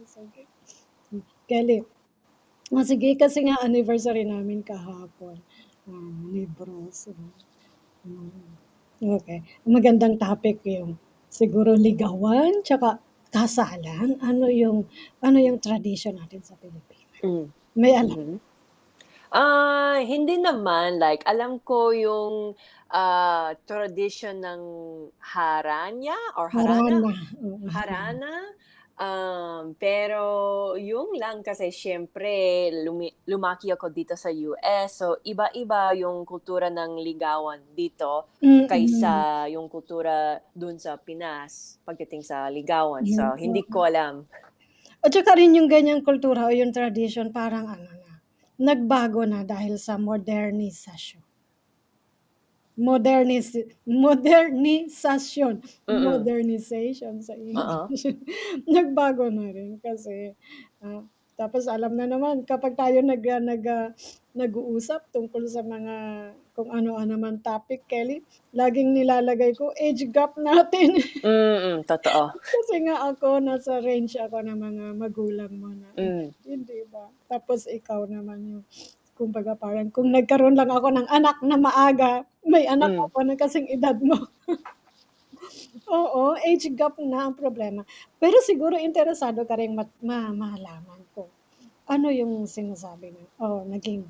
Sige. Kelly, sige kasi nga anniversary namin kahapon. Libros. Mm. Okay. Magandang topic yung siguro ligawan tsaka kasalan. Ano yung tradition natin sa Pilipinas? Hmm, May alam? mhm. Hindi naman, like alam ko yung, tradition ng haranya or harana? Harana. Oo. Harana, pero yung lang kasi siyempre lumaki ako dito sa US, so iba-iba yung kultura ng ligawan dito Mm. kaysa yung kultura dun sa Pinas pagdating sa ligawan. Yun, So, hindi oo. ko alam. At saka rin yung ganyang kultura o yung tradition parang ano na, nagbago na dahil sa modernisasyon. Modernisasyon, Mm, modernization sa oo. English. Nagbago na rin kasi, tapos alam na naman kapag tayo nag-uusap tungkol sa mga kung ano-ano man topic, Kelly, laging nilalagay ko age gap natin. Totoo. Kasi nga ako nasa range ako ng mga magulang mo na Hmm, edad, hindi ba? Tapos ikaw naman yung kumbaga parang kung nagkaroon lang ako ng anak na maaga, may anak hmm. ako na kasing edad mo. Oo, age gap na ang problema. Pero siguro interesado ka ring malaman kung ano yung sinasabi mo o naging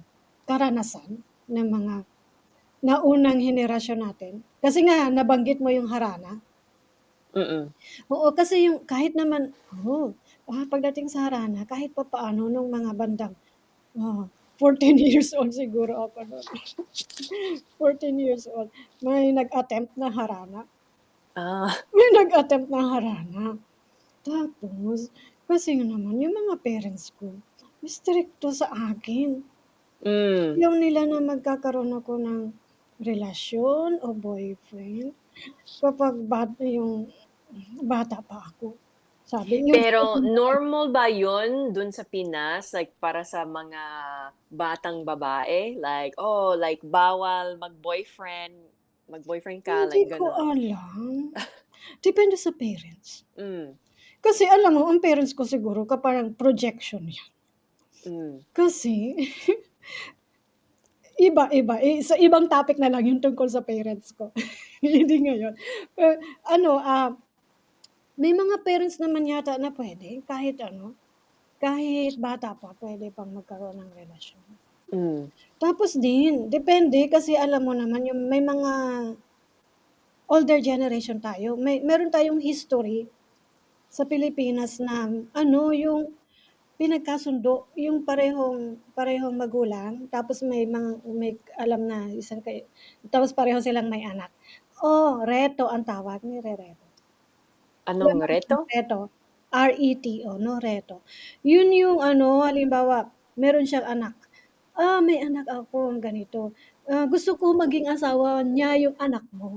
karanasan ng mga naunang henerasyon natin. Kasi nga nabanggit mo yung harana. Mm. Oo, kasi yung kahit naman pagdating sa harana kahit papaano nung mga bandang, 14 years old siguro ako nun. 14 years old, may nag-attempt na harana. Ah, May nag-attempt na harana. Tapos, kasi nga naman yung mga parents ko, strikto sa akin. hmm. Ayaw nila na magkakaroon ako ng relasyon o boyfriend kapag yung bata pa ako. Sabi yung Pero normal ba yun dun sa Pinas, like para sa mga batang babae? Like, like bawal mag-boyfriend ka, hindi like ko gano'n? alam. Depende sa parents. Hmm, Kasi alam mo, ang parents ko siguro parang projection yan. hmm. Kasi iba-iba, sa ibang topic na lang yung tungkol sa parents ko. Hindi ngayon. Pero ano, may mga parents naman yata na puwede kahit ano, kahit bata pa puwede pang magkaroon ng relasyon. Hmm, Tapos din, depende kasi alam mo naman yung may mga older generation tayo, meron tayong history sa Pilipinas na ano, yung pinagkasundo, yung parehong parehong magulang tapos may alam na isang tapos pareho silang may anak. Reto ang tawag, nire-reto. Alam anong mo reto? yung reto? RETO 'no, reto. Yun yung ano, halimbawa meron siyang anak, may anak ako ganito, gusto ko maging asawa niya yung anak mo.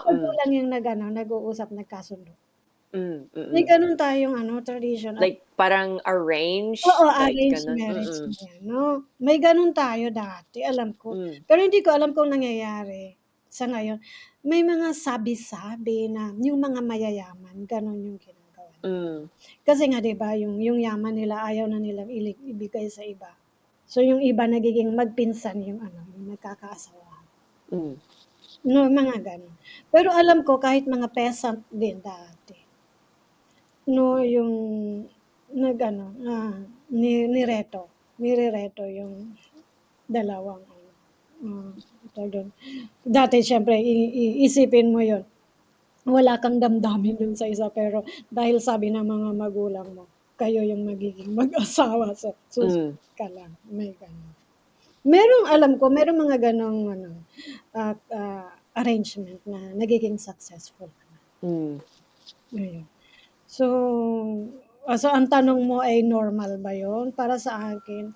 Hmm, Magulang yung nag-ano, nag-uusap, nagkasundo. May mm. gano'n tayong ano, tradition at Like parang oo, arrange, like arranged gano'n? marriage na 'yan 'no. May gano'n tayo dati, alam ko. Hmm, Pero hindi ko alam kung nangyayari sa ngayon. May mga sabi-sabi na yung mga mayayaman gano'n yung ginagawa nila. hmm, Kasi nga 'di ba yung yaman nila ayaw na nilang ibigay sa iba. So yung iba nagiging magpinsan yung ano, yung nagkakaasawahan. hmm, No, mga gano'n. Pero alam ko kahit mga peasant din dati, no, yung nag-ano, nireto, nirereto yung dalawang ano, tawag dun, dati siyempre iisipin mo yun, wala kang damdamin dun sa isa pero dahil sabi ng mga magulang mo, kayo yung magiging mag-asawa so hmm, susunod ka lang, may gano'n. Merong alam ko merong mga gano'ng ano, arrangement na nagiging successful naman, hmm. ayun. So, ang tanong mo ay normal ba yun? Para sa akin,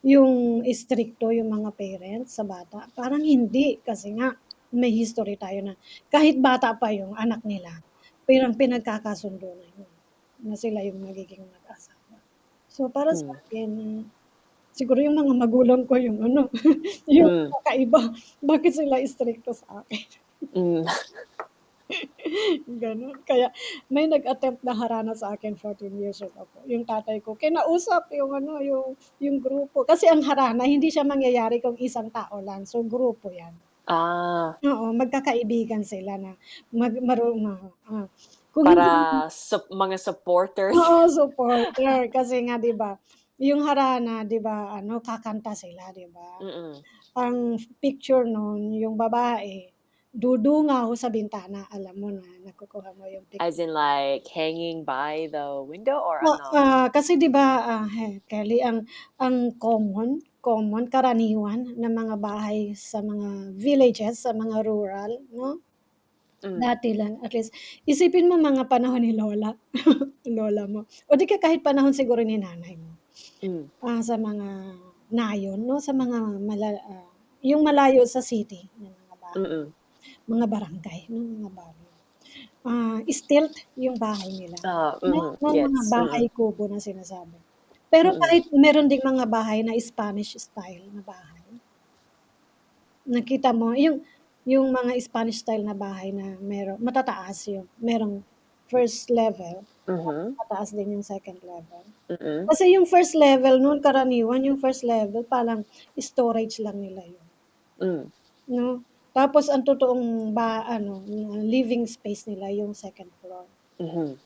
yung istrikto yung mga parents sa bata, parang hindi. Kasi nga may history tayo na kahit bata pa yung anak nila, pero pinagkakasundo na yun, na sila yung magiging mag-asawa. So, para sa Hmm, akin, siguro yung mga magulang ko yung ano, yung hmm, kakaiba, bakit sila istrikto sa akin. hmm. Gano'n. Kaya may nag-attempt na harana sa akin 14 years old ako. Yung tatay ko kinausap yung ano, yung grupo. Kasi ang harana hindi siya mangyayari kung isang tao lang, so grupo 'yan. Ah, Oo, magkakaibigan sila na kung para hindi mga supporters. oo, supporter kasi nga 'di ba, yung harana 'di ba ano, kakanta sila 'di ba? Mm. Ang picture nun yung babae, dudungaw sa bintana, alam mo na nakukuha mo yung As in, like, hanging by the window or ano? Kasi 'di ba, Kelly, ang common karaniwan ng mga bahay sa mga villages, sa mga rural 'no, Hmm, dati lang at least isipin mo mga panahon ni lola, lola mo o di kaya kahit panahon siguro ni nanay mo, hmm, sa mga nayon 'no, sa mga yung malayo sa city na mga bahay, mm. mga barangay 'no, mga baryo. Stilt yung bahay nila, Mhm, na mga gets, bahay mm, kubo na sinasabi. Pero mm. kahit meron ding mga bahay na Spanish style na bahay, nakita mo yung mga Spanish style na bahay na matataas yung merong first level, tapos Mhm, mataas din yung second level. mm, Kasi yung first level nun karaniwan yung first level parang storage lang nila yun, hmm, 'no. Tapos ang totoong living space nila yung second floor. mhm.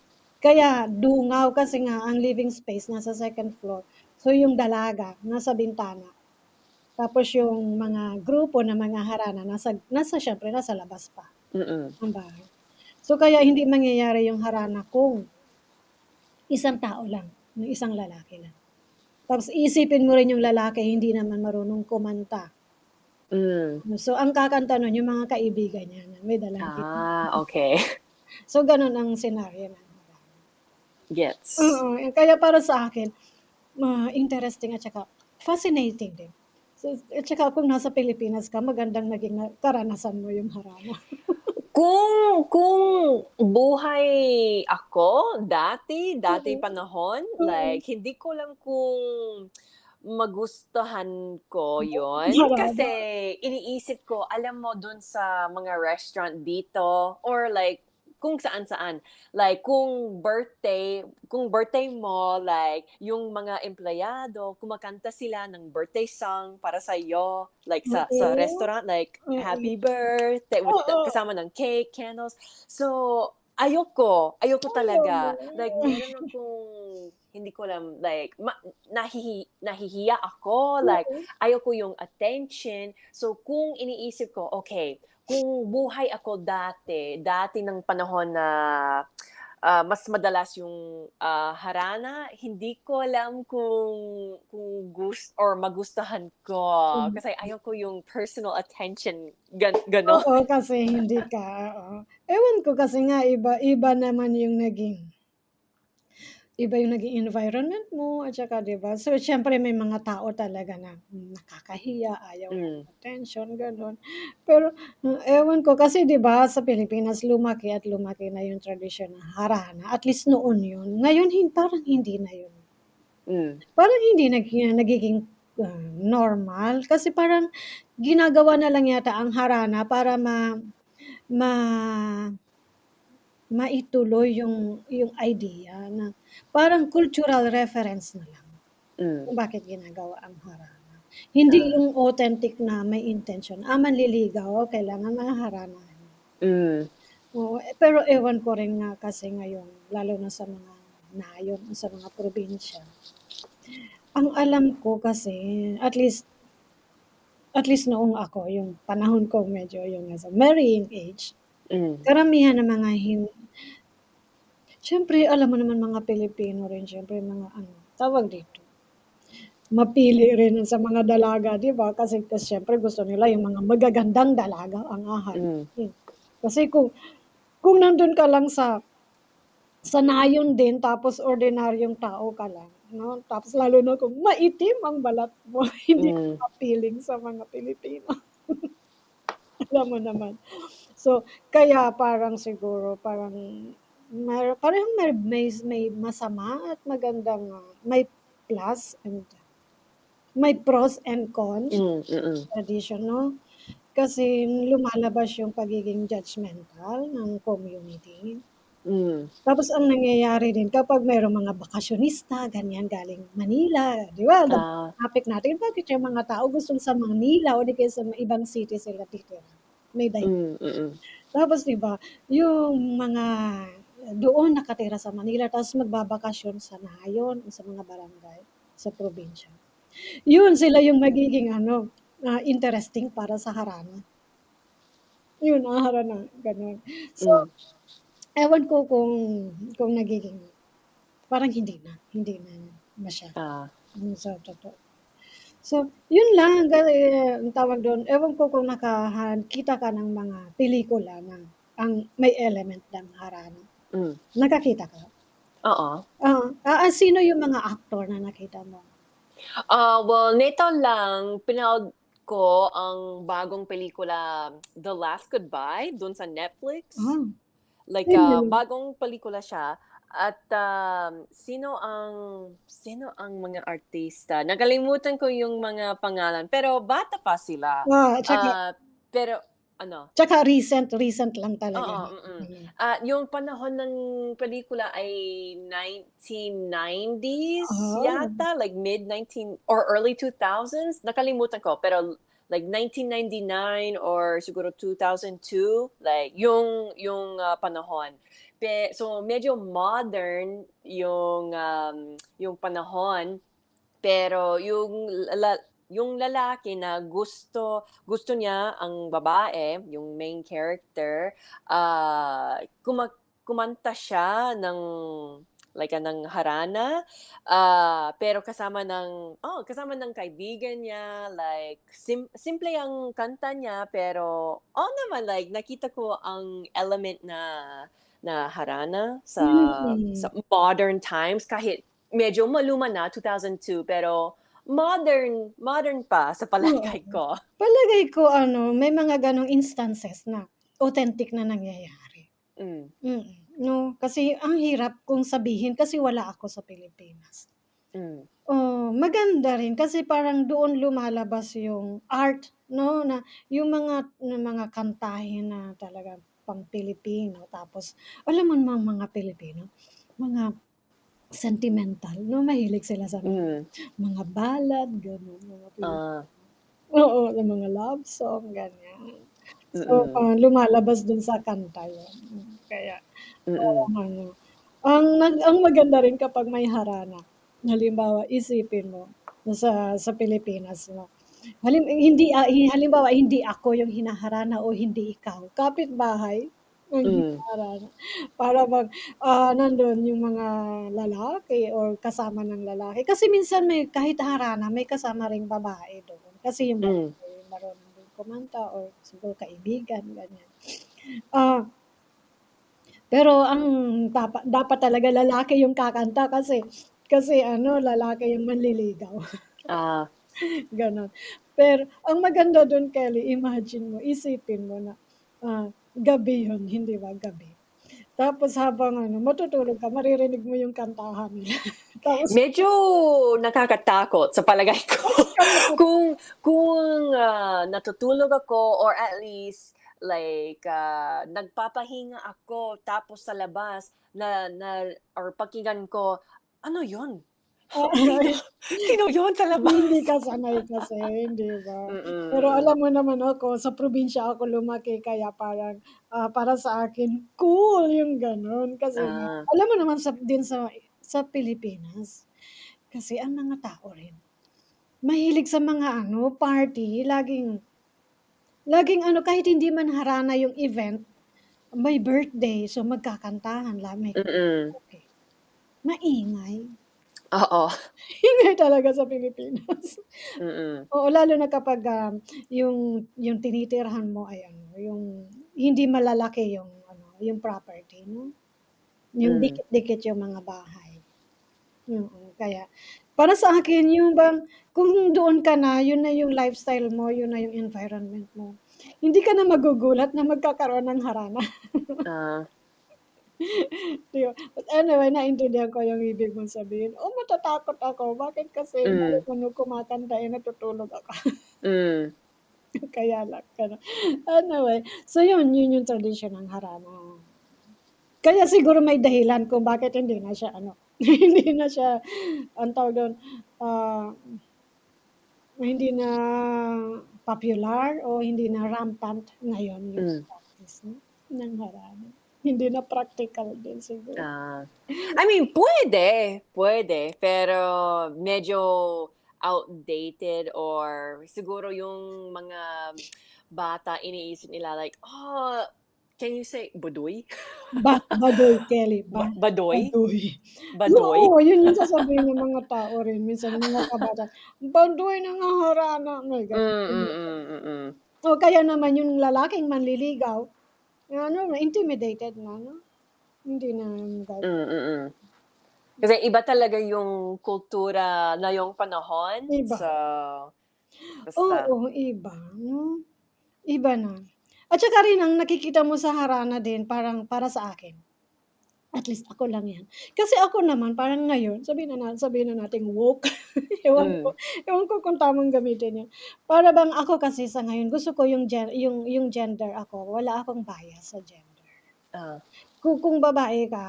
Kaya dungaw kasi nga ang living space nasa second floor. So yung dalaga nasa bintana, tapos yung mga grupo na mga harana nasa siyempre nasa labas pa Mm, ng bahay. So kaya hindi mangyayari yung harana kung isang tao lang, yung isang lalaki lang. Tapos iisipin mo rin yung lalaki hindi naman marunong kumanta. hmm. So ang kakanta nun yung mga kaibigan niya na may dalang Okey. so ganun ang senaryo ng harana. Gets. Kaya para sa akin interesting at saka fascinating din. So, at saka kung nasa Pilipinas ka magandang maging karanasan mo yung harana. Kung buhay ako dati Oo, panahon, oo. like hindi ko alam kung magustuhan ko yon kasi Harana, iniisip ko alam mo dun sa mga restaurant dito or like kung saan-saan, like kung birthday mo, like yung mga empleyado kumakanta sila ng birthday song para sa'yo, like sa oo, restaurant, like oo. happy birthday with Oo, kasama ng cake, candles. So, ayoko ayoko. talaga. Like meron akong hindi ko alam, like nahihiya ako, like Oo, ayoko yung attention. So kung iniisip ko, okay, kung buhay ako dati ng panahon na, mas madalas yung, harana, hindi ko alam kung or magustuhan ko. hmm. Kasi ayoko yung personal attention, gano'n. Oo, kasi hindi ka oo. Ewan ko kasi nga iba naman yung iba yung naging environment mo at saka 'di ba, so siyempre may mga tao talaga na nakakahiya, ayaw ng Hmm, attention gano'n. Pero, ewan ko kasi 'di ba sa Pilipinas lumaki at lumaki na yung tradisyon ng harana, at least noon yun. Ngayon parang hindi na yun. hmm, Parang hindi nagiging, normal kasi parang ginagawa na lang yata ang harana para ma maituloy yung idea na parang cultural reference na lang hmm, kung bakit ginagawa ang harana. Hindi ah, yung authentic na may intention, manliligaw, kailangan maharanahin. hmm, Oo, pero ewan ko rin nga kasi ngayon lalo na sa mga nayon o sa mga probinsya. Ang alam ko kasi at least noong ako yung panahon ko medyo yung nasa marrying age, hmm, karamihan ng mga siyempre alam mo naman mga Pilipino rin siyempre mga ano, tawag dito, mapili rin sa mga dalaga 'di ba, kasi siyempre gusto nila yung mga magagandang dalaga ang hmm, hahanapin. Kasi kung nandun ka lang sa nayon din tapos ordinaryong tao ka lang 'no, tapos lalo na kung maitim ang balat mo hindi ka hmm, mapiling sa mga Pilipino, alam mo naman. So, kaya parang siguro parang parehong may masama at magandang, plus and may pros and cons mm, mm. tradition 'no. Kasi lumalabas yung pagiging judgmental ng community. Hmm. Tapos ang nangyayari din kapag merong mga bakasyonista, ganyan, galing Manila, 'di ba, Ah, topic natin, bakit yung mga tao gustong sa Manila o di kaya sa ibang city sila titira, may dahilan. mm. Tapos 'di ba, yung mga doon nakatira sa Manila tapos magbabakasyon sa Nayon, sa mga barangay, sa probinsya. Yun sila yung magiging ano, interesting para sa harana. Yun ang harana, gano'n. So, Hmm. ewan ko kung nagiging parang hindi na masyado, Ah, sa totoo. So, yun lang ang tawag dun, ewan ko kung nakakita ka ng mga pelikula na ang may element ng harana. hmm. Nakakita ka? Oo. Oo, sino yung mga aktor na nakita mo? Well, nito lang pinanood ko ang bagong pelikula, The Last Goodbye dun sa Netflix. Ah, Like, ayun yun. bagong pelikula siya at, sino ang mga artista, nakalimutan ko yung mga pangalan, pero bata pa sila. Tsaka Pero ano. recent lang talaga Oo, na mm. ano. Yung panahon ng pelikula ay 1990s Oh, yata, like mid-19 or early 2000s, nakalimutan ko, pero like 1999 or siguro 2002, like panahon. So medyo modern yung panahon, pero yung lalaki na gusto niya ang babae, yung main character, kumanta siya ng harana, pero kasama ng kaibigan niya, like simple ang kanta niya, pero naman, like nakita ko ang element na harana sa mm. modern times, kahit medyo maluma na, 2002, pero modern modern pa sa Oo. palagay ko. Palagay ko ano, may mga gano'ng instances na authentic na nangyayari. Hmm. 'No, kasi ang hirap kong sabihin kasi wala ako sa Pilipinas. Hmm. Maganda rin kasi parang doon lumalabas yung art 'no, na yung mga kantahin na talagang pang-Pilipino tapos alam mo namang mga Pilipino, mga sentimental 'no, mahilig sila sa Hmm. mga ballad gano'n, mga Ah. oo, yung mga love song ganyan. So, Mm. lumalabas dun sa kanta yun, kaya Mm. parang ano, ang maganda rin kapag may harana, halimbawa isipin mo sa Pilipinas 'no, halimbawa hindi ako yung hinaharana o hindi ikaw, kapitbahay ang Hmm. hinaharana para nandun yung mga lalaki or kasama ng lalaki. Kasi minsan kahit harana may kasama ring babae doon, kasi yung Hmm. babae marunong din kumanta or siguro kaibigan ganyan. Ah Pero ang dapat talaga lalaki yung kakanta kasi ano, lalaki yung manliligaw, Ah. gano'n. Pero ang maganda dun Kelly, imagine mo, isipin mo na, gabi yun, hindi ba, gabi. Tapos habang ano, matutulog ka maririnig mo yung kantahan nila. Tapos Medyo nakakatakot sa palagay ko. bakit ka Kung natutulog ako or at least like, nagpapahinga ako tapos sa labas na or pakinggan ko, "Ano yun? Sino sino yun sa Hindi labas?" ka sanay kasi, 'di ba? Mm, Pero mm. alam mo naman ako, sa probinsya ako lumaki kaya parang, para sa akin cool yung gano'n kasi nga Ah. alam mo naman sa Pilipinas, kasi ang mga tao rin mahilig sa mga ano, party, laging laging ano, kahit hindi man harana yung event, may birthday, so magkakantahan may Mm. karaoke. Maingay, Oo. ingay talaga sa Pilipinas. Mm. Oo, lalo na kapag, yung tinitirhan mo ay ano, yung hindi malalaki yung ano, yung property 'no, yung Hmm. dikit-dikit yung mga bahay. Kaya para sa akin yung bang kung doon ka na, yun na yung lifestyle mo, yun na yung environment mo, hindi ka na magugulat na magkakaroon ng harana, Ah. 'di ba? But anyway, naintindihan ko yung ibig mong sabihin. Matatakot ako, bakit kasi Hmm. narinig mo kumakanta, natutulog ako. Hmm. Kaya lang gano'n. Anyway, so yun yung tradisyon ng harana. Kaya siguro may dahilan kung bakit hindi na siya ano, hindi na siya anong tawag dun, ah, hindi na popular o hindi na rampant ngayon yung Hmm. practice, no, ng harana. Hindi na practical din siguro. Ah, I mean puwede, pero medyo outdated or siguro yung mga bata iniisip nila like, "Oh, can you say budoy?" Baduy Kelly, Badoy? baduy. Oo, Badoy? yun yung sasabihin ng mga tao rin minsan mga kabataan, "Baduy na nga harana." May Hmm, gano'n. mm. O kaya naman yung lalaking manliligaw, ano na intimidated na 'no, hindi na Mm. Kasi iba talaga yung kultura ngayong panahon, iba. so basta Oo, iba 'no, iba na. At saka rin ang nakikita mo sa harana din parang para sa akin, at least ako lang 'yan. Kasi ako naman parang ngayon sabihin na nating woke, ewan hmm, ko ewan ko kung tamang gamitin 'yun. Para bang ako kasi sa ngayon gusto ko yung gender ako, wala akong bias sa gender. ah, Kung babae ka,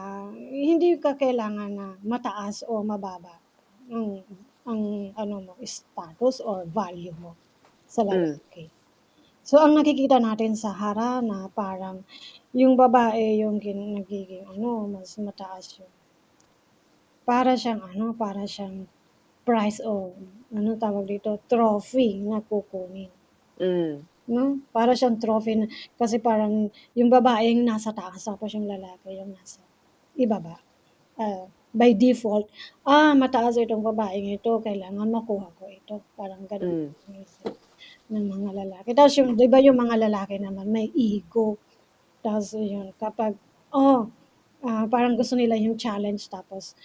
hindi ka kailangan na mataas o mababa ang ang ano mo, status or value mo sa hmm, lalaki. So, ang nakikita natin sa harana parang yung babae yung nagiging ano, mas mataas yung para siyang prize o anong tawag dito, trophy na kukunin, hmm, 'no? Para siyang trophy na kasi parang yung babae yung nasa taas tapos yung lalaki yung nasa ibaba. By default, mataas itong babaeng ito, kailangan makuha ko ito, parang gano'n hmm, ang isip ng mga lalaki. Tapos yung 'di ba yung mga lalaki naman may ego, tapos yun kapag oh, parang gusto nila yung challenge tapos,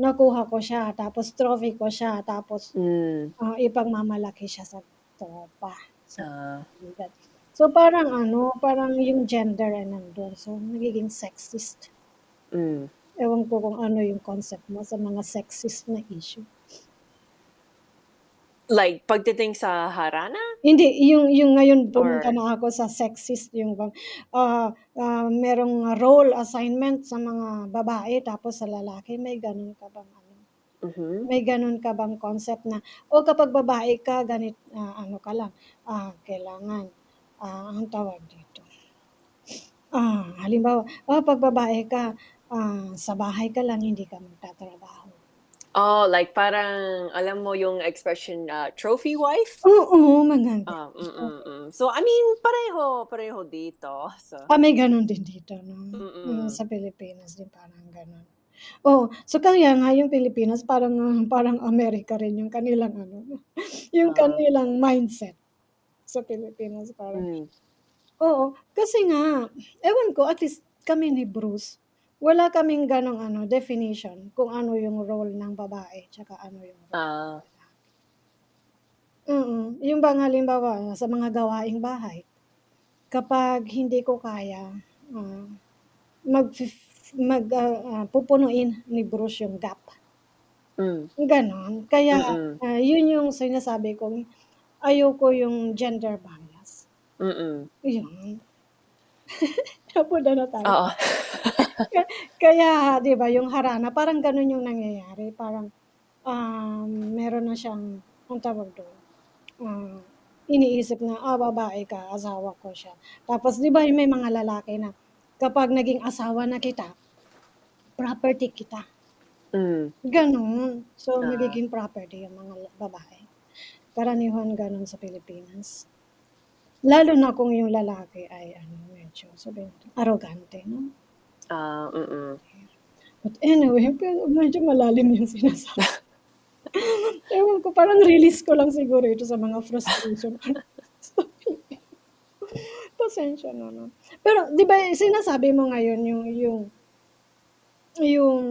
nakuha ko siya, tapos trophy ko siya, tapos, hmm, ipagmamalaki siya sa tropa, sa ah, kaibigan. So parang ano, parang yung gender ay nandun, so nagiging sexist. hmm. Ewan ko kung ano yung concept mo sa mga sexist na issue. Like pagdating sa harana Hindi, yung ngayon pumunta or na ako sa sexist yung bang, merong role assignment sa mga babae tapos sa lalaki, may gano'n ka bang ano, mhm, may gano'n ka bang concept na, o kapag babae ka ano ka lang, kailangan, anong tawag dito, halimbawa, 'pag babae ka, sa bahay ka lang hindi ka magtatrabaho. oh, like parang alam mo yung expression, trophy wife? Oo, mga So I mean pareho dito, so May gano'n din dito 'no, mm, sa Pilipinas din parang gano'n. Oo, so kaya nga yung Pilipinas parang, parang Amerika rin yung kanilang ano, yung ah, kanilang mindset sa Pilipinas parang hmm, oo, kasi nga ewan ko at least kami ni Bruce, wala kaming gano'ng ano definition kung ano yung role ng babae tsaka ano yung role ng ah, lalaki. Yung bang halimbawa sa mga gawaing bahay, kapag hindi ko kaya, ah pupunuin ni Bruce yung gap, hmm, gano'n. Kaya, mm, yun yung sinasabi kong ayoko yung gender bias, mm, yun. Napunta na tayo. oo, Ka kaya 'di ba yung harana parang gano'n yung nangyayari, parang, meron na siyang anong tawag dun, ah, iniisip na, babae ka, asawa ko siya. Tapos 'di ba yung may mga lalaki na kapag naging asawa na kita, property kita. hmm, Gano'n. So, ah, nagiging property yung mga babae. Karaniwan gano'n sa Pilipinas. Lalo na kung yung lalaki ay ano, medyo sabihin natin arogante 'no. mm. But anyway, pero medyo malalim yung sinasabi. Ewan ko, parang release ko lang siguro ito sa mga frustration ko sa Pilipino. Pasensya na 'no. Pero 'di ba sinasabi mo ngayon yung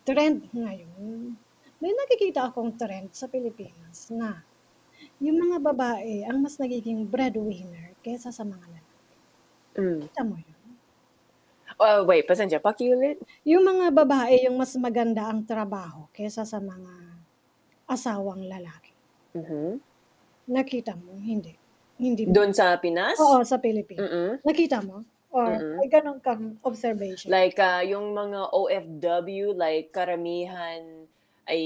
trend ngayon, may nakikita akong trend sa Pilipinas na yung mga babae ang mas nagiging breadwinner kaysa sa mga lalaki, Hmm. nakita mo yun? Wait pasensya paki-ulit? Yung mga babae yung mas maganda ang trabaho kaysa sa mga asawang lalaki. Mhm. Nakita mo, hindi? Hindi mo Dun sa oo, Pinas? sa Pilipinas. Mm, Nakita mo or mm. may gano'n kang observation? Like, yung mga OFW, like karamihan ay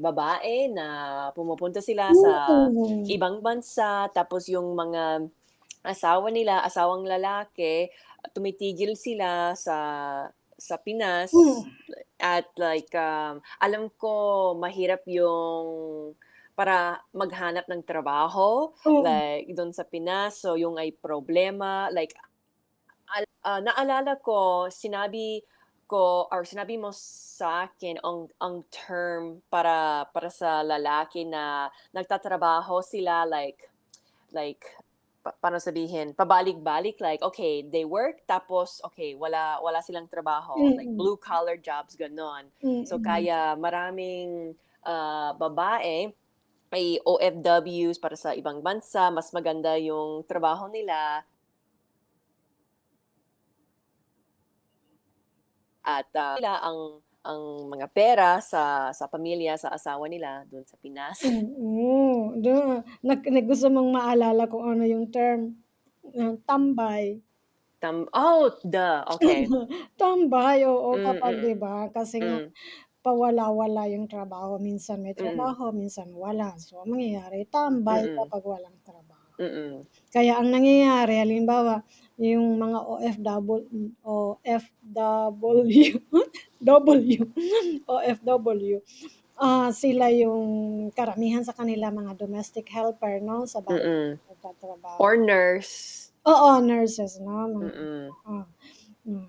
babae na pumupunta sila sa Oo. ibang bansa, tapos yung mga asawa nila, asawang lalaki, tumitigil sila sa Pinas Hmm, at like, alam ko mahirap yung para maghanap ng trabaho, oo, like dun sa Pinas. So, yung ay problema, like naalala ko sinabi mo sa'kin ang term para sa lalaki na nagtatrabaho sila like paano sabihin, pabalik-balik like, okay, they work tapos okay, wala wala silang trabaho, like mm, blue collar jobs, gano'n. So, mm. kaya maraming, babae ay OFWs para sa ibang bansa, mas maganda yung trabaho nila. At, nila ang mga pera sa pamilya, sa asawa nila dun sa Pinas. Oo, gusto mong maalala kung ano yung term, tambay. Okay. Tambay, oo, Hmm, kapag 'di ba, kasi nga mm, pawala-wala yung trabaho, minsan may mm, trabaho, minsan wala. So, ang mangyayari tambay mm, kapag walang trabaho. mm, Kaya ang nangyayari halimbawa, yung mga OFW W OFW, sila yung karamihan sa kanila mga domestic helper 'no, sa bahay mm. nagtatrabaho. Or nurse. Oo, nurses 'no, Mm, oh, hmm.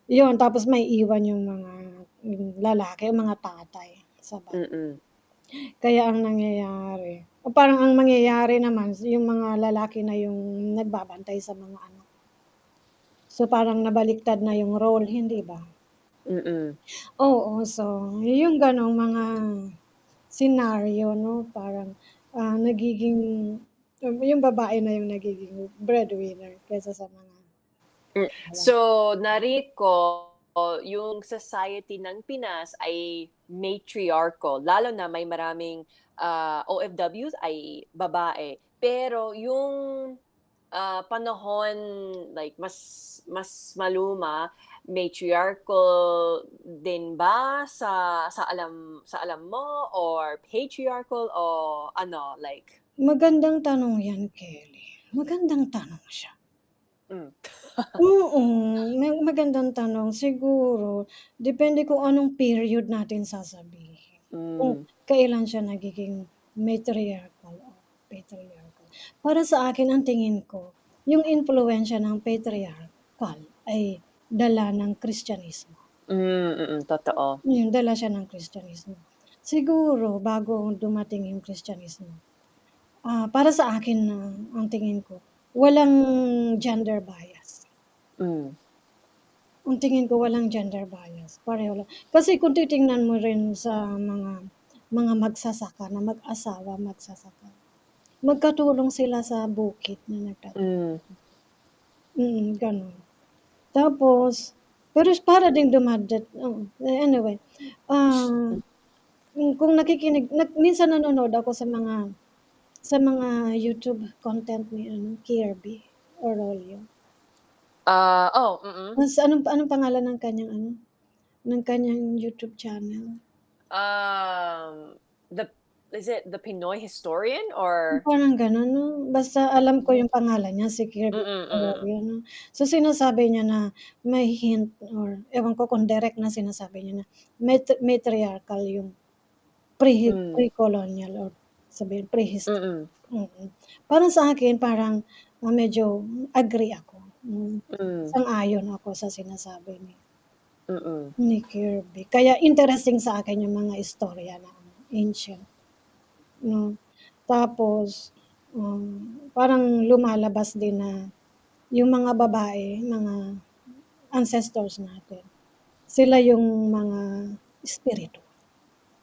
Yun tapos maiiwan yung lalaki, yung mga tatay sa bahay. mm, Kaya ang nangyayari o parang ang mangyayari naman yung mga lalaki na yung nagbabantay sa mga anak. So, parang nabaliktad na yung role, hindi ba? mm, Oo, so yung gano'ng mga senaryo 'no, parang, nagiging yung babae na yung nagiging breadwinner kaysa sa mga hmm. asawa. So, narinig ko yung society ng Pinas ay matriarchal, lalo na may maraming, OFWs ay babae. Pero yung panahon like mas maluma, matriarchal din ba sa alam mo or patriarchal o ano like Magandang tanong 'yan, Kelly. Magandang tanong siya. hmm, Magandang tanong. Siguro depende kung anong period natin sasabihin. Kung hmm, kailan siya nagiging matriarchal o patriarchal. Para sa akin ang tingin ko, yung impluwensiya ng patriarchal ay dala ng Kristyanismo. totoo. Dala siya ng Kristyanismo. Siguro bago dumating yung Kristyanismo, para sa akin na ang tingin ko, walang gender bias. Hmm, Ang tingin ko walang gender bias, pareho lang. Kasi kung titingnan mo rin sa mga magsasaka na mag-asawa magsasaka, magkatulong sila sa bukid na hmm, gano'n. Tapos pero para ding oo, anyway, ah, kung nakikinig minsan nanonood ako sa mga YouTube content ni ano, Kirby Orolio. Anong pangalan ng kaniyang ano, ng kaniyang YouTube channel? the is it the Pinoy historian or Parang gano'n 'no, basta alam ko yung pangalan niya si Kirby mm. Orolio 'no. So sinasabi niya na may hint or ewan ko kung direct na sinasabi niya na matriarchal yung Hmm, pre-colonial or sabihin prehistory, mm, mm. Para sa akin parang, medyo agree ako, hmm, sang-ayon ako sa sinasabi mm, ni Kirby. Kaya interesting sa akin yung mga istorya na ano, ancient 'no. Tapos, parang lumalabas din na yung mga babae, mga ancestors natin, sila yung mga espiritu,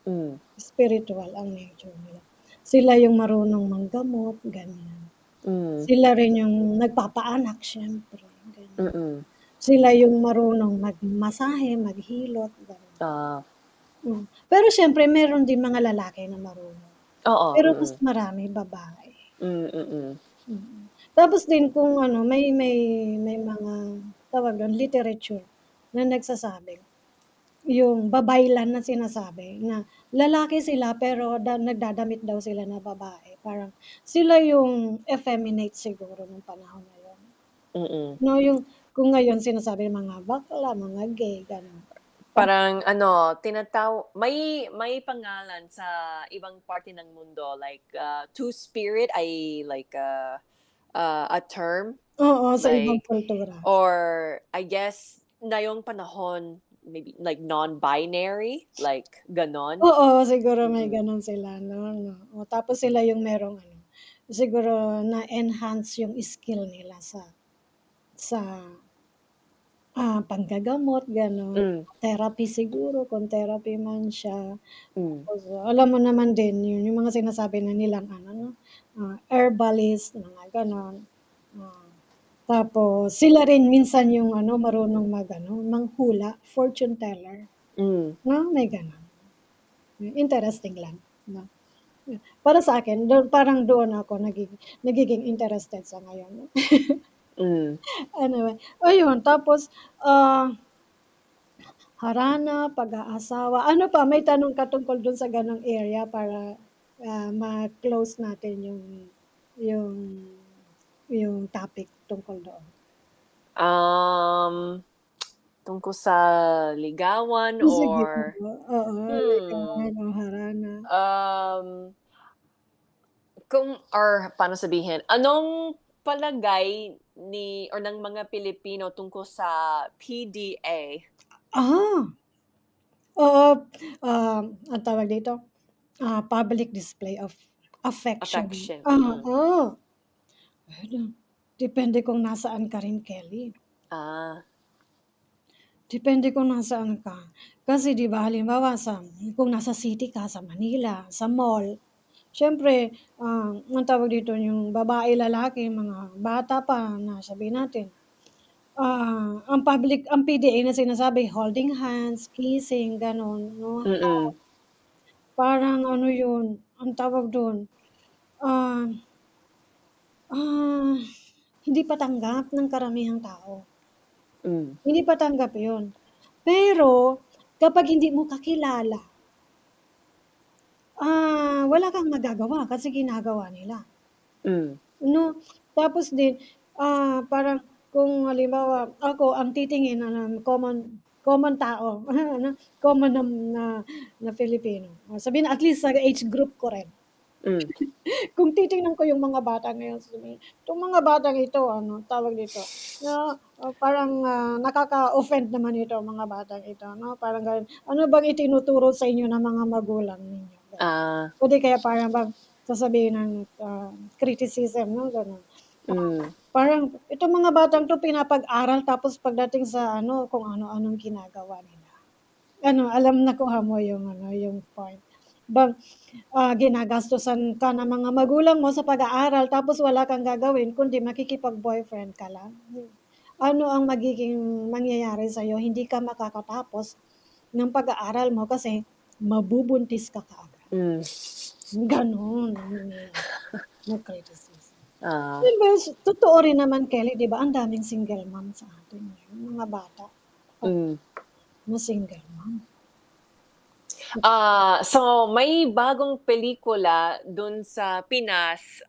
hmm, spiritual ang nature nila. Sila yung marunong manggamot, ganyan. hmm, Sila rin yung nagpapaanak siyempre, ganyan. mm. Sila yung marunong magmasahe, maghilot, gano'n. Ah, Pero siyempre meron din mga lalaki na marunong, oo, pero mas mm. marami babae. Mm. Tapos din kung ano, may mga, tawag dun, literature na nagsasabi, yung babaylan na sinasabi na lalaki sila pero nagdadamit daw sila na babae. Parang sila yung effeminate siguro nung panahon na yun. Mm. No, yung kung ngayon sinasabi mga bakla, mga gay, gano'n. Parang ano, may pangalan sa ibang parte ng mundo like, two-spirit ay like, a term Oo, sa ibang like kultura. or I guess ngayong panahon maybe like non-binary, like gano'n? Oo, siguro may Mm. gano'n sila 'no. O tapos sila yung merong ano, siguro na-enhance yung skill nila sa, panggagamot gano'n. Hmm. Therapy siguro kung therapy man siya. Hmm. Tapos alam mo naman din yun yung mga sinasabi na nilang ano 'no, herbalist, mga gano'n. Ah, tapos sila rin minsan yung ano marunong mag-ano, manghula, fortune teller, Hmm. 'no, may gano'n. Interesting lang 'no. Para sa'kin parang doon ako nagiging interested sa ngayon. Hmm. Anyway, ayun tapos, ah, harana, pag-aasawa, ano pa may tanong ka tungkol dun sa ganong area para, ma-close natin yung yung topic tungkol doon? Um, Tungkol sa ligawan Sige po, or oo, hmm, ligawan o harana. um, kung or paano sabihin, anong palagay ni or ng mga Pilipino tungkol sa PDA? Ah, oo, anong tawag dito? Public display of affection. Affection, Oo. Ano, depende kung nasaan ka rin, Kelly. Ah, Depende kung nasaan ka. Kasi 'di ba halimbawa kung nasa city ka, sa Manila, sa mall, siyempre, anong tawag dito, yung babae, lalaki, mga bata pa na sabihin natin, ang PDA na sinasabi holding hands, kissing, gano'n 'no. mm, Parang ano yun, ang tawag dun, ah, ah, hindi patanggap ng karamihang tao. hmm, Hindi patanggap yun. Pero kapag hindi mo kakilala, wala kang magagawa kasi ginagawa nila, hmm, 'no. Tapos din, parang kung halimbawa ako ang titingin common common tao, ano, common na na Filipino, sabihin na at least sa age group ko rin. hmm, Kung titingnan ko yung mga bata ngayon sasabihin, "Itong mga batang ito ano, tawag dito, na, parang, nakaka-offend naman ito mga batang ito 'no." Parang gano'n. "Ano bang itinuturo sa inyo ng mga magulang ninyo?" Gano'n. ah, O di kaya parang sasabihin ng, criticism 'no, gano'n. hmm, Parang, "Itong mga batang 'to pinapag-aral tapos pagdating sa ano, kung ano-anong ginagawa nila." Ano, alam nakuha mo yung ano, yung point. Bang ginagastusan ka ng mga magulang mo sa pag-aaral tapos wala kang gagawin kundi makikipag-boyfriend ka lang. Ano ang magiging mangyayari sa'yo, hindi ka makakatapos ng pag-aaral mo kasi mabubuntis ka kaagad. hmm, Gano'n ang nangyayari na criticism. ah, 'Di ba, totoo rin naman Kelly, 'di ba ang daming single mom sa atin ngayon, mga bata pa hmm. na single mom. So may bagong pelikula dun sa Pinas,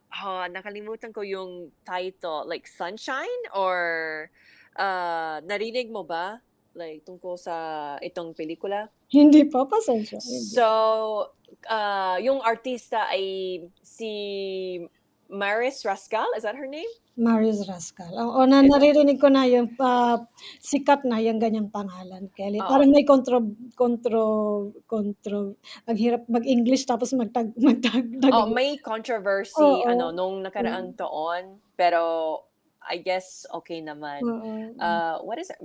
nakalimutan ko yung title, like Sunshine or, narinig mo ba? Like tungkol sa itong pelikula? Hindi pa, pasensya, hindi. So, yung artista ay si Maris Rascal, is that her name? Maris Rascal, oo, Is that naririnig ko na yung, sikat na yung ganiyang pangalan, Kelly. oo. Parang may kontro kontro ang hirap mag-English tapos Oh, Tagalog. may controversy Oo, ano nung hmm, nakaraang taon, pero I guess okey naman. oo, What is it?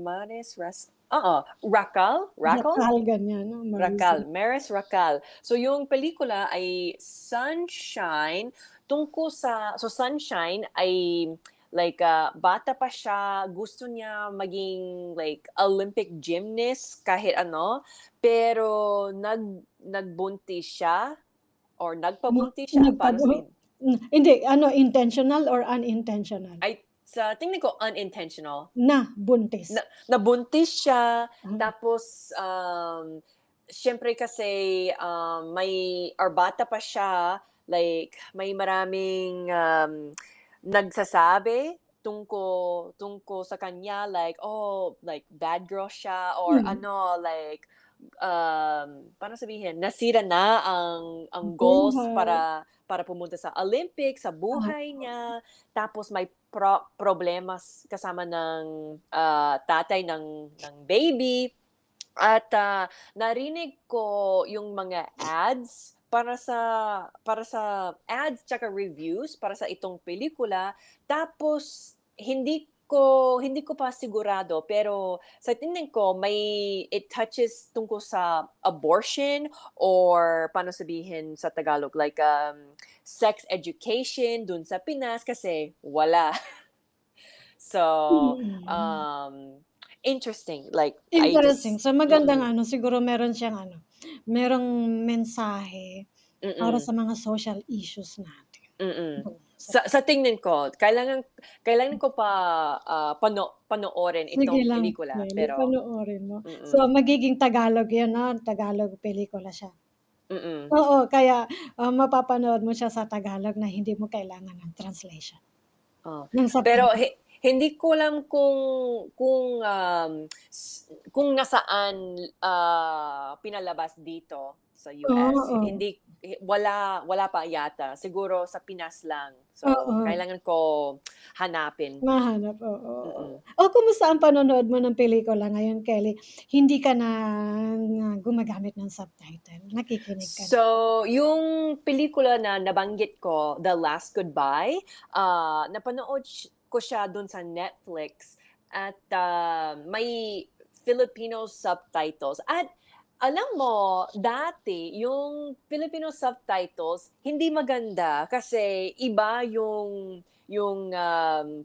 Racal? Racal? Rakal ganyan 'no, Maris. Racal, Maris Racal. So yung pelikula ay Sunshine, Sunshine ay like, bata pa siya, gusto niya maging like Olympic gymnast kahit ano, pero nagbuntis siya or nagpabuntis siya, paano Nagpabu sabihin? Hindi ano, intentional or unintentional? Ay, sa tingin ko unintentional. Na buntis? Nabuntis siya Hmm, tapos, siyempre kasi, may or bata pa siya, like may maraming, nagsasabi tungkol sa kanya like, oh, like bad girl siya or hmm, ano, like, paano sabihin, nasira na ang goals buhay, para pumunta sa Olympics, sa oo, buhay niya. Tapos may problemas kasama ng, tatay ng baby at, narinig ko yung mga ads para sa ads tsaka reviews para sa itong pelikula. Tapos hindi ko pa sigurado pero sa tingin ko it touches tungkol sa abortion or paano sabihin sa Tagalog, like, sex education dun sa Pinas kasi wala. So, mm. um, interesting, like, I Interesting. just So, magandang mm, ano, siguro meron siyang ano, merong mensahe para mm, sa mga social issues natin. mm. Oo, sa Sa tingin ko kailangan ko pa, panoorin sige itong lang, pelikula Kelly, pero panoorin mo. So, mm, magiging Tagalog 'yan 'no, Tagalog pelikula siya. mm. Oo, kaya, mapapanood mo siya sa Tagalog na hindi mo kailangan ng translation, Oh, ng pero subtitle. hindi ko alam kung nasaan, pinalabas dito sa US. Oo, Hindi wala pa yata, siguro sa Pinas lang. So, oo. kailangan ko hanapin. Mahanap, oo, oo. Mm. Oh, kumusta ang panonood mo ng pelikula ngayon, Kelly? Hindi ka na gumagamit ng subtitle, nakikinig ka na? So, yung pelikula na nabanggit ko, The Last Goodbye, napanood ko siya dun sa Netflix at, may Filipino subtitles at alam mo dati yung Filipino subtitles hindi maganda kasi iba yung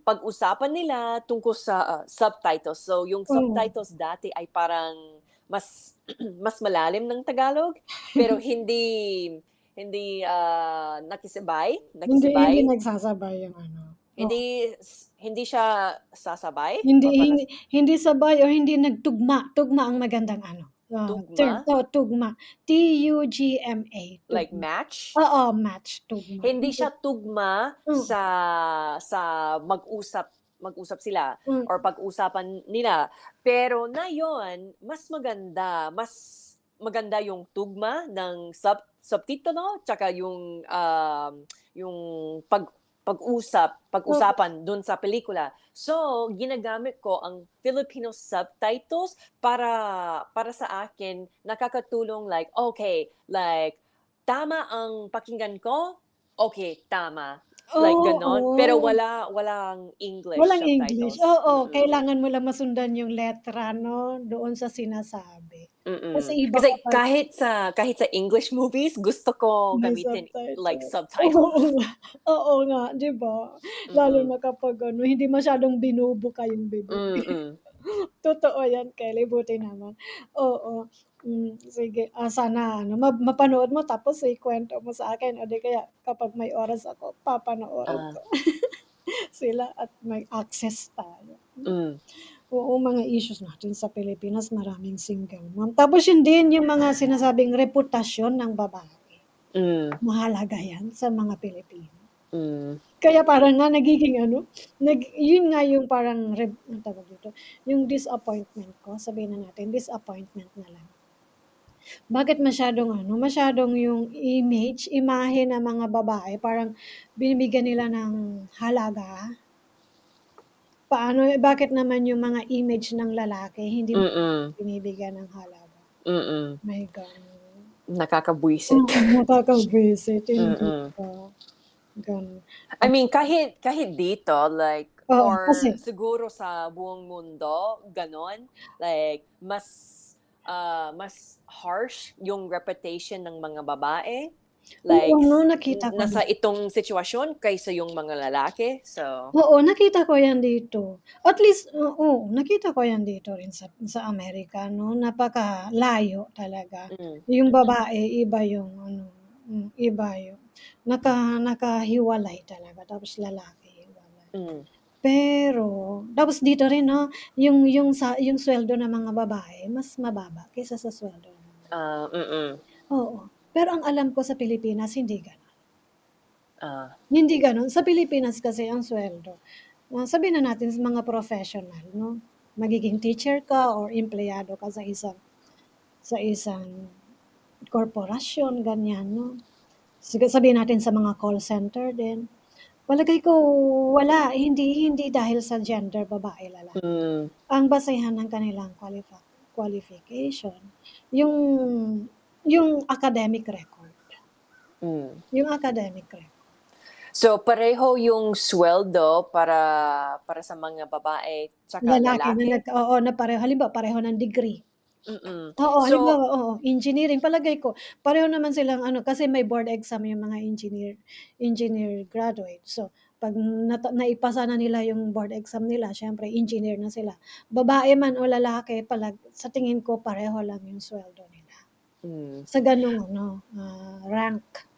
pag-usapan nila tungkol sa, subtitles. So, yung Oo, subtitles dati ay parang mas mas malalim ng Tagalog, pero hindi, nakisabay hindi nakisabay, nagsasabay yung ano, oo. hindi siya sasabay Hindi or paano hindi hindi sabay or hindi nagtugma, tugma ang magandang ano, term, tugma, tugma, Tugma, like tugma. match? Oo, match, tugma. Hindi siya tugma Hmm, sa mag-usap sila hmm, or pag-usapan nila. Pero ngayon mas maganda yung tugma ng subtitulo tsaka yung oo, pag-usapan dun sa pelikula. So, ginagamit ko ang Filipino subtitles para sa akin nakakatulong like, okay, like tama ang pakinggan ko, okey tama, like gano'n. Pero oo. walang English Walang English, subtitles, oo, kailangan mo lang masundan yung letra 'no, doon sa sinasabi. Kasi iba Kasi kapag kahit sa English movies gusto ko may gamitin like subtitle. Oo subtitles. nga, oo nga, 'di ba? Lalo Mm, na kapag ano, hindi masyadong binubuka yung bibig. mm, Totoo yan, Kelly, buti naman. Oo, sige, sana ano mapanood mo tapos ikuwento mo sa akin o di kaya kapag may oras ako papanoorin ah, ko sila at may access tayo. hmm, Oo, mga issues natin sa Pilipinas maraming single mom. Tapos yun din yung mga sinasabing reputasyon ng babae, hmm, mahalaga yan sa mga Pilipino. hmm, Kaya parang nga nagiging ano, yun nga yung parang anong tawag dito, yung disappointment ko, sabihin na natin disappointment na lang. Bakit masyadong ano, masyadong yung imahe ng mga babae parang binibigyan nila ng halaga. Paano bakit naman yung mga image ng lalaki hindi mm, binibigyan ng halaga? mm. My gano'n. Nakakabwisit. Oo, nakakabwisit, hindi Mm. ba? Gano'n. I mean kahit dito like Oo, kasi or siguro sa buong mundo gano'n, like mas harsh yung reputation ng mga babae, oo like 'no, nakita ko nasa din. itong sitwasyon kaysa yung mga lalaki. So Oo, nakita ko 'yan dito. At least oo, nakita ko 'yan dito rin sa Amerika 'no, napakalayo talaga. mm, Yung babae iba yung ano, Iba yun. Nakahiwalay talaga tapos lalaki hiwalay. Hmm. Pero tapos dito rin 'no, yung sweldo ng mga babae mas mababa kaysa sa sweldo ng mga Ah, mm. oo. Pero ang alam ko sa Pilipinas hindi gano'n. Ah, Hindi gano'n, sa Pilipinas kasi ang sweldo, sabihin na natin sa mga professional 'no, magiging teacher ka or empleyado ka sa isang korporasyon ganyan 'no. Sige sabihin natin sa mga call center din, palagay ko wala, hindi dahil sa gender babae, lalaki. hmm, Ang basehan ng kanilang qualification, yung yung academic record, hmm. yung academic record. So, pareho yung sweldo para sa mga babae tsaka Lalaki na lalaki? oo, na pareho halimbawa pareho ng degree. Mm. Oo, So halimbawa, oo, engineering palagay ko pareho naman silang ano, kasi may board exam yung mga engineer graduate. So, 'pag naipasa na nila yung board exam nila siyempre engineer na sila. Babae man o lalaki sa tingin ko pareho lang yung sweldo nila, hmm. sa gano'ng ano, rank.